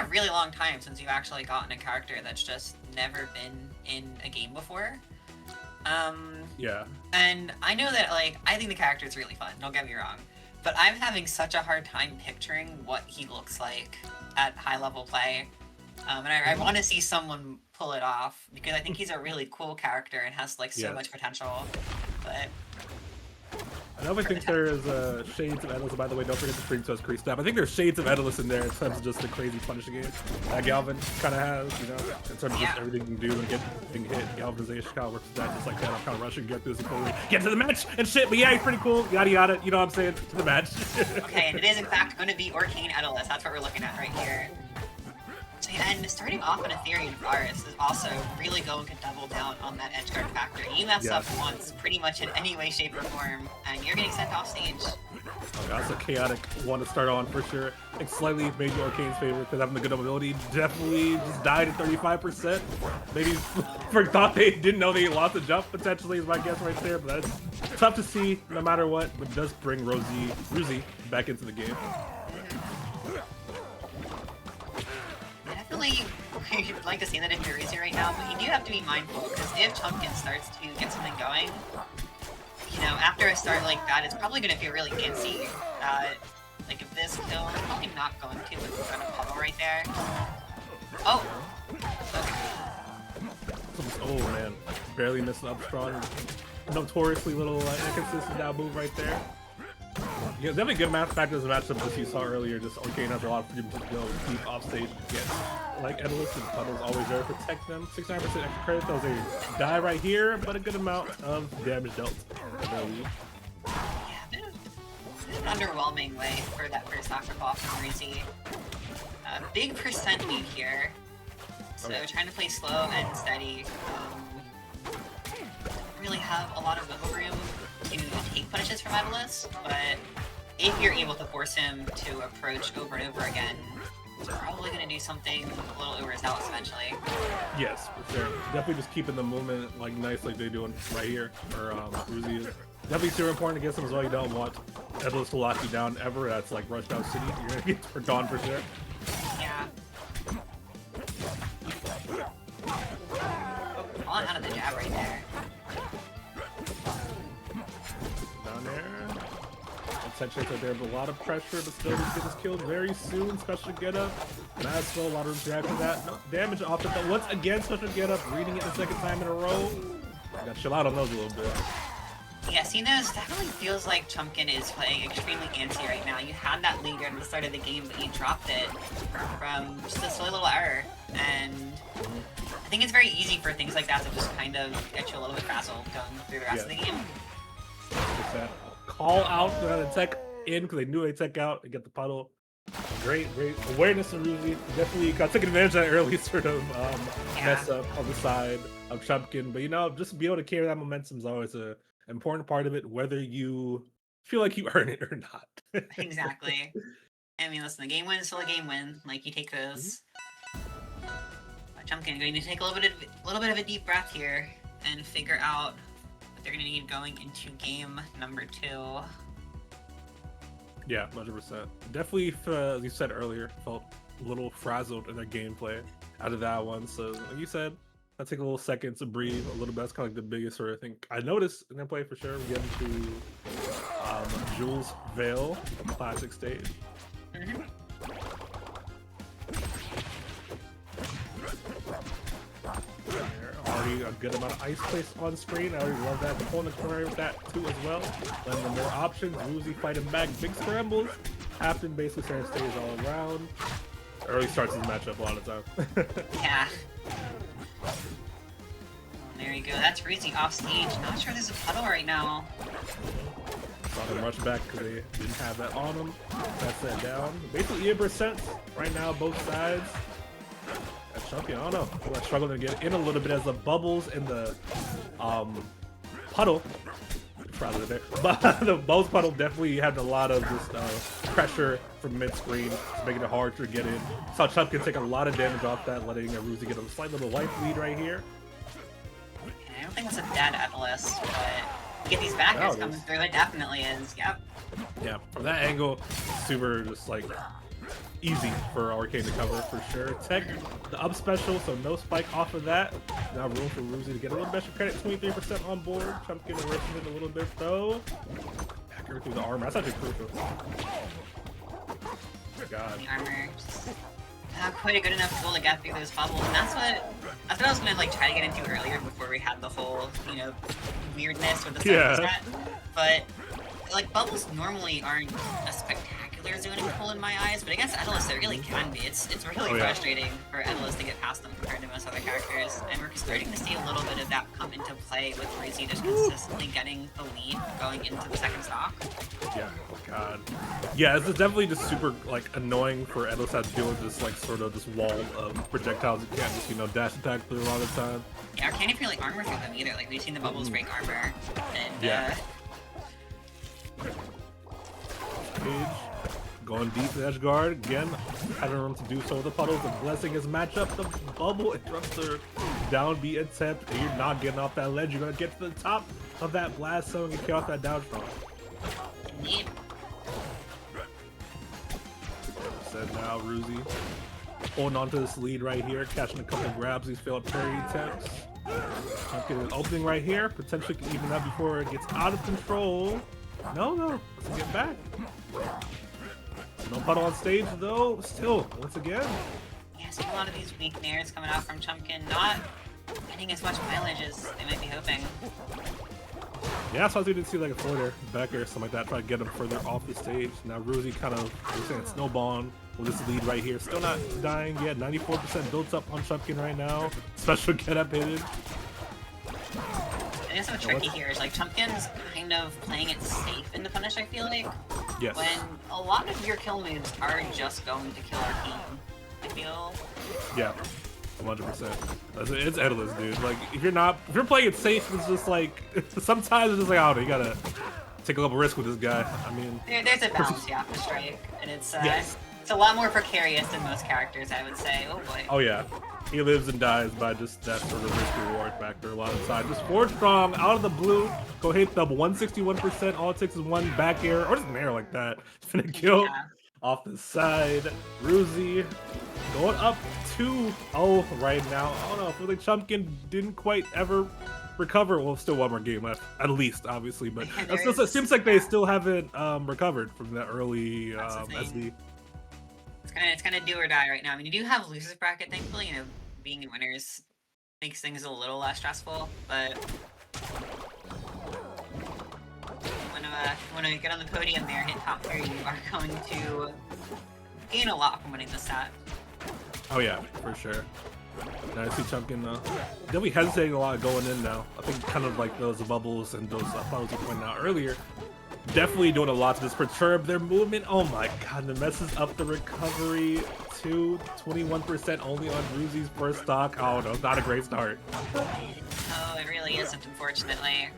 really long time since you've actually gotten a character that's just never been in a game before. Yeah. And I know that, like, I think the character is really fun, don't get me wrong. But I'm having such a hard time picturing what he looks like at high-level play. And I want to see someone pull it off, because I think he's a really cool character and has, like, so much potential. But... I definitely think there is shades of Etalus. By the way, don't forget to stream to us crease snap. I think there's shades of Etalus in there in terms of just the crazy punishing game that Galvin kind of has, you know, in terms of just everything you can do and getting hit. Galvanization kind of works with that, just like that. I'm kind of rushing, get through this before get to the match and shit. But yeah, he's pretty cool. Yada yada. You know what I'm saying? To the match. Okay, and it is in fact going to be Orcane Etalus. That's what we're looking at right here. And starting off on Ethereum Forest is also really going to double down on that edgeguard factor. You mess up once, pretty much in any way, shape, or form, and you're getting sent off stage. Oh, that's a chaotic one to start on for sure. I think slightly maybe Orcane's favorite because having the good mobility definitely just died at 35%. Maybe thought they didn't know they lost a jump potentially is my guess right there, but that's tough to see no matter what. But it does bring Rusy back into the game. Definitely, you'd like to see that in Rusy right now, but you do have to be mindful, because if Chumpkin starts to get something going, you know, after a start like that, it's probably going to feel really antsy. Like, if this kill, I'm probably not going to with the kind of puddle right there. Oh! Okay. Oh, man. Barely missing up strong. Notoriously little inconsistent down move right there. Yeah, definitely good match back to this matchup as you saw earlier. Just Orcane has a lot of freedom to go deep off stage and get like Etalus and Puddle's always there to protect them. 69% extra credit. That was a die right here, but a good amount of damage dealt. Yeah, a bit of an underwhelming way for that first aftercall from Rusy. Big percent lead here. So trying to play slow and steady. Don't really have a lot of wiggle room to take punishes from Etalus, but if you're able to force him to approach over and over again, he's probably going to do something a little overzealous eventually. Yes, for sure. Definitely just keeping the movement like nice like they're doing right here, or Rusy is. Definitely super important against him as well. You don't want Etalus to lock you down ever. That's like rushed out city. You're going to get gone for sure. Yeah. Falling out of the jab right there. Down there. Essentially right there, but a lot of pressure, but still just get this killed very soon. Special get up. Maxwell, a lot of room to react to that. No damage off it, but once again, special get up, reading it the second time in a row. Gotta chill out on those a little bit. Yeah, see, those definitely feels like Chumpkin is playing extremely antsy right now. You had that lead at the start of the game, but you dropped it from just a silly little error. And I think it's very easy for things like that to just kind of get you a little bit frazzled going through the rest of the game. Just that call out to the tech in because they knew they tech out and get the puddle. Great awareness of Rusy. Definitely took advantage of that early sort of mess up on the side of Chumpkin. But you know, just be able to carry that momentum is always a important part of it, whether you feel like you earn it or not. Exactly. I mean, listen, the game win is still a game win. Like, you take those. Chumpkin going to take a little bit of a deep breath here and figure out what they're going to need going into game number 2. Yeah, 100%. Definitely, as you said earlier, felt a little frazzled in their gameplay out of that one. So, like you said, I take a little second to breathe a little bit. That's kind of like the biggest sort of thing I noticed in their play for sure. We get into Jules Vale, classic stage. Already a good amount of ice placed on screen. I already love that. The opponent corner with that too as well. Then the more options, Rusy fighting back, big scrambles. Captain basically trying to stay all around. Early starts his matchup a lot of the time. Yeah. There you go. That's Rusy off stage. Not sure there's a puddle right now. Saw them rush back because they didn't have that on them. That's that down. Basically, 8% right now, both sides. That Chumpkin, I don't know. I'm struggling to get in a little bit as the bubbles in the puddle. There. But the Bose puddle definitely had a lot of just pressure from mid-screen, making it hard to get in. Saw Chumpkin take a lot of damage off that, letting Rusy get a slight little life lead right here. I don't think that's a dead Etalus, but get these backers coming through, it definitely is. Yep. Yeah, from that angle, super just like easy for Orcane to cover for sure. Tech, the up special, so no spike off of that. Now room for Rusy to get a little bit extra credit, 23% on board. Chumpkin reversing it a little bit though. Backer through the armor, that's actually crucial. God. The armor just not quite a good enough tool to get through those bubbles, and that's what I was gonna like try to get into earlier before we had the whole, you know, weirdness with the set. But like bubbles normally aren't a spectacular zoning pull in my eyes, but against Etalus it really can be. It's really frustrating for Etalus to get past them compared to most other characters, and we're starting to see a little bit of that come into play with Rusy just consistently getting the lead going into the second stock. Yeah, God. Yeah, this is definitely just super like annoying for Etalus to deal with this like sort of this wall of projectiles you can't just, you know, dash attack through all the time. Yeah, Orcane can't really armor through them either. Like we've seen the bubbles break armor, and Page going deep to edge guard again, having room to do so with the puddles and blessing his matchup. The bubble interrupts their down B attempt, and you're not getting off that ledge. You're gonna get to the top of that blast zone and get off that down strong. Indeed. Said now Rusy holding on to this lead right here, catching a couple grabs. These failed parry attempts. Chumpkin an opening right here, potentially can even up before it gets out of control. No, let's get back. No puddle on stage though, still, once again. Yeah, seeing a lot of these weak nairs coming out from Chumpkin, not getting as much mileage as they might be hoping. Yeah, that's why we didn't see like a forwarder, backer, or something like that, try to get him further off the stage. Now Rusy kind of, we're saying snowballing with this lead right here. Still not dying yet, 94% built up on Chumpkin right now. Special get up hidden. I guess what's tricky here is like Chumpkin's kind of playing it safe in the punish, I feel like. Yes. When a lot of your kill moves are just going to kill our team, I feel. Yeah, 100%. It's Etalus, dude. Like, if you're playing it safe, it's just like, sometimes it's just like, oh, you gotta take a couple risks with this guy. I mean... There's a balance you have to strike, and it's a lot more precarious than most characters, I would say. Oh boy. Oh yeah. He lives and dies by just that sort of risk reward factor a lot of the time. Just forward strong, out of the blue, go hit the 161%, all it takes is one back air, or just an air like that. Finna kill off the side. Rusy going up 2-0 right now. I don't know, I feel like Chumpkin didn't quite ever recover. Well, still one more game left, at least, obviously, but it seems like they still haven't recovered from that early SD. It's kind of do or die right now. I mean, you do have losers bracket, thankfully. You know, being in winners makes things a little less stressful. But when I get on the podium there, hit top 3, you are going to gain a lot from winning this set. Oh yeah, for sure. Now I see Chumpkin they'll be hesitating a lot going in now. I think kind of like those bubbles and those puddles you pointed out earlier. Definitely doing a lot to just perturb their movement. Oh my god, the messes up the recovery to 21% only on Rusy's first stock. Oh no, not a great start. Oh, it really isn't, unfortunately.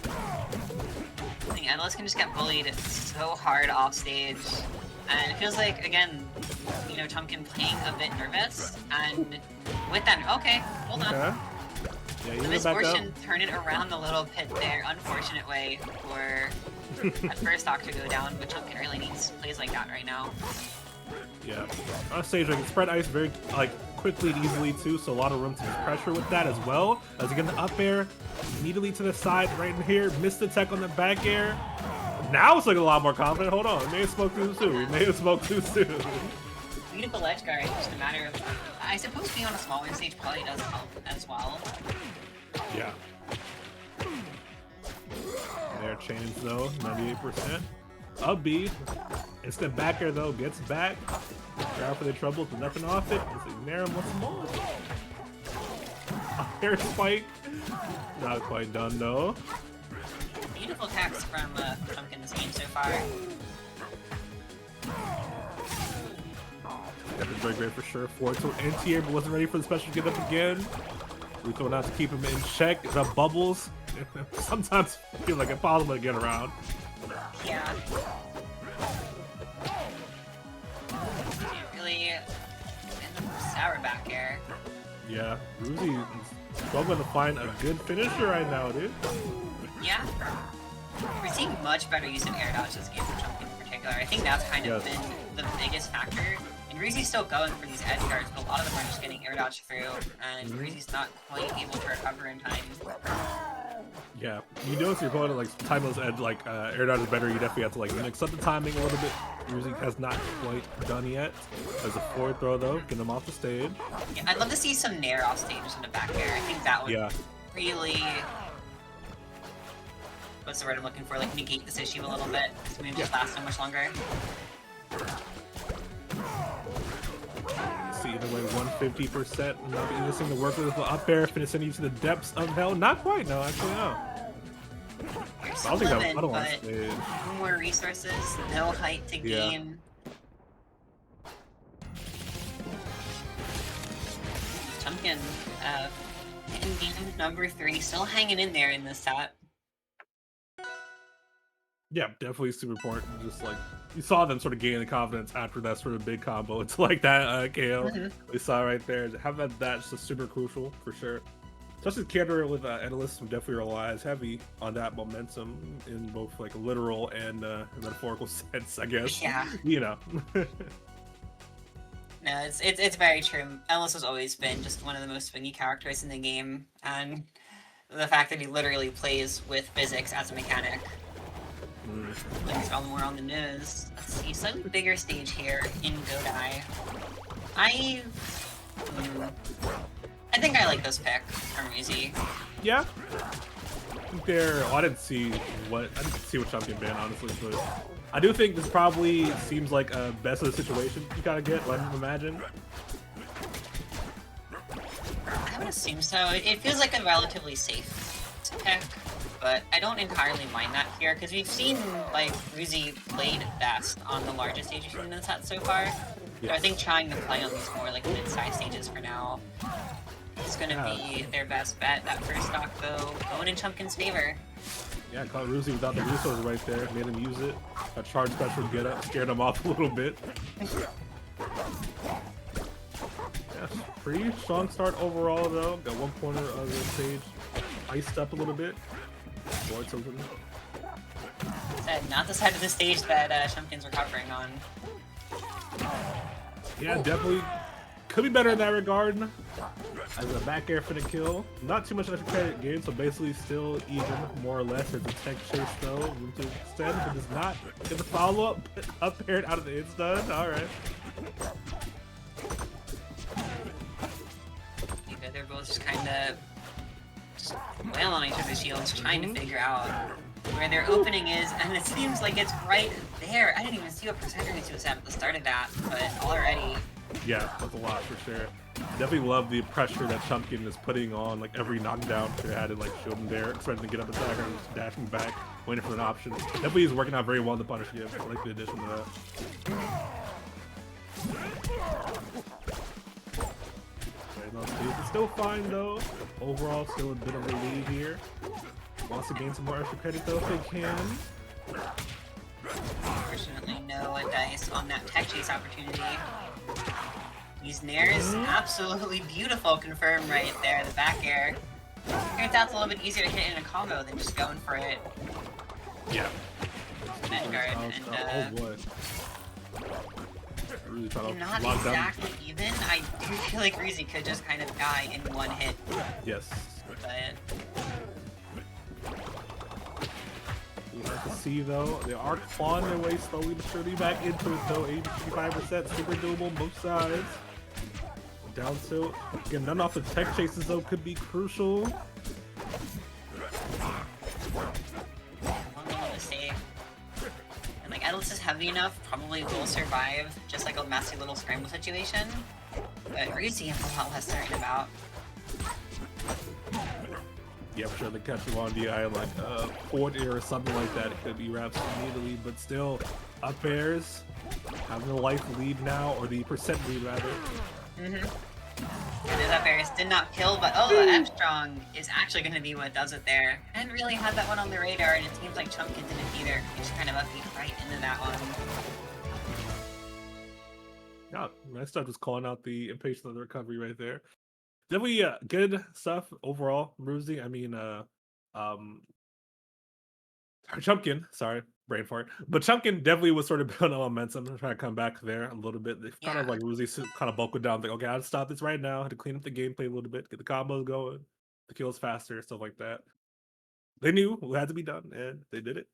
I think Etalus can just get bullied so hard off stage. And it feels like, again, you know, Chumpkin playing a bit nervous. And with that, okay, hold on. Yeah, the misfortune turn it around a little bit there. Unfortunate way for that first stock to go down, but Chumpkin really needs plays like that right now. Yeah, on stage, like, spread ice very like quickly and easily too, so a lot of room to use pressure with that as well. As again, the up air immediately to the side right in here, missed the tech on the back air. Now it's looking a lot more confident. Hold on, we may have smoked too soon. We may have smoked too soon. Beautiful edge guard, just a matter of, I suppose being on a smaller stage probably does help as well. Yeah. There chains though, 98%. Up B. Instant back air though, gets back. Grab for the trouble, but nothing off it. Just ignore him once more. Air spike. Not quite done though. Beautiful attacks from Chumpkin this game so far. That was very great for sure. Forward to anti-air, but wasn't ready for the special get up again. We throw out to keep him in check. The bubbles sometimes feel like impossible to get around. Yeah. Really sour back air. Yeah, Rusy is struggling to find a good finisher right now, dude. Yeah. We're seeing much better use of air dodge this game for Chumpkin in particular. I think that's kind of been the biggest factor Rusy's still going for these edge guards, but a lot of them are just getting air dodged through, and Rusy's not quite able to recover in time. Yeah, you notice your opponent like time those edge like air dodge is better. You definitely have to like mix up the timing a little bit. Rusy has not quite done yet. There's a forward throw though, get him off the stage. Yeah, I'd love to see some nair off stage in the back air. I think that would really, what's the word I'm looking for? Like negate this issue a little bit. Because maybe just last so much longer. See, either way, 150%. Not be missing to work with the up air, finishing you to the depths of hell. Not quite, no, actually, no. I don't think that was on stage. More resources, no height to gain. Chumpkin, in game number 3, still hanging in there in this set. Yeah, definitely super important. Just like you saw them sort of gain the confidence after that sort of big combo. It's like that KO we saw right there. To have that's just super crucial for sure. Especially counter with Etalus, who definitely relies heavy on that momentum in both like a literal and metaphorical sense, I guess. Yeah. You know. No, it's very true. Etalus has always been just one of the most swingy characters in the game, and the fact that he literally plays with physics as a mechanic. It's all more on the nose. Let's see, some bigger stage here in Godai. I think I like this pick from Rusy. Yeah. I didn't see what Chumpkin banned, honestly, but I do think this probably seems like a best of the situation you gotta get, let me imagine. I would assume so. It feels like a relatively safe pick, but I don't entirely mind that here, because we've seen, like, Rusy played best on the largest stages in the set so far. So I think trying to play on these more, like, mid-sized stages for now is going to be their best bet. That first stock, though, going in Chumpkin's favor. Yeah, caught Rusy without the resources right there, made him use it. A charge special to get up, scared him off a little bit. Pretty strong start overall, though. Got one corner of the stage iced up a little bit. Avoid something. Said, not the side of the stage that Chumpkin's recovering on. Yeah, definitely could be better in that regard. As a back air for the kill. Not too much extra credit gained, so basically still even, more or less. There's a tech chase though, room to extend, but does not get the follow-up up aired out of the instant. Alright. They're both just kind of wail on each other's shields, trying to figure out where their opening is, and it seems like it's right there. I didn't even see what percentage was at the start of that, but already. Yeah, that's a lot for sure. Definitely love the pressure that Chumpkin is putting on like every knockdown they had in like shield him there, expecting to get up attacker and just dashing back, waiting for an option. Definitely is working out very well in the punish game. I like the addition to that. It's still fine though. Overall, still a bit of a lead here. Wants to gain some more extra credit though if they can. Unfortunately, no dice on that tech chase opportunity. These nairs, absolutely beautiful confirm right there, the back air. Turns out it's a little bit easier to hit in a combo than just going for it. Yeah. Edgeguard, and oh boy. Really not exactly even. I do feel like Rusy could just kind of die in one hit. Yes. But you have to see though, they are clawing their way slowly but surely back into it though. 85%, super doable both sides. Down tilt. Again, none off the tech chases though could be crucial. And like Etalus is heavy enough, probably will survive just like a messy little scramble situation. But Rusy I'm a lot less certain about. Yeah, for sure, the catch you on DI like forward air or something like that, it could be wrapped immediately, but still up airs, having the life lead now, or the percent lead rather. And those up airs did not kill, but oh, the F strong is actually going to be what does it there. I didn't really have that one on the radar, and it seems like Chumpkin didn't either. He just kind of upbeat right into that one. Yeah, nice stuff, just calling out the impatience of the recovery right there. Definitely good stuff overall, Rusy. I mean, Chumpkin, sorry. brain fart. But Chumpkin definitely was sort of building on momentum and trying to come back there a little bit. They kind of Yeah. like Rusy kind of buckled down, like, okay, I had to stop this right now. I had to clean up the gameplay a little bit, get the combos going, the kills faster, stuff like that. They knew what had to be done, and they did it.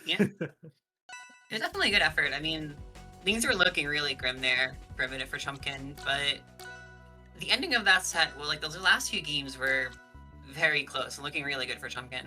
Yeah. Great. It was definitely a good effort. I mean, things were looking really grim there for a minute for Chumpkin, but the ending of that set, well, like those last few games were very close and looking really good for Chumpkin.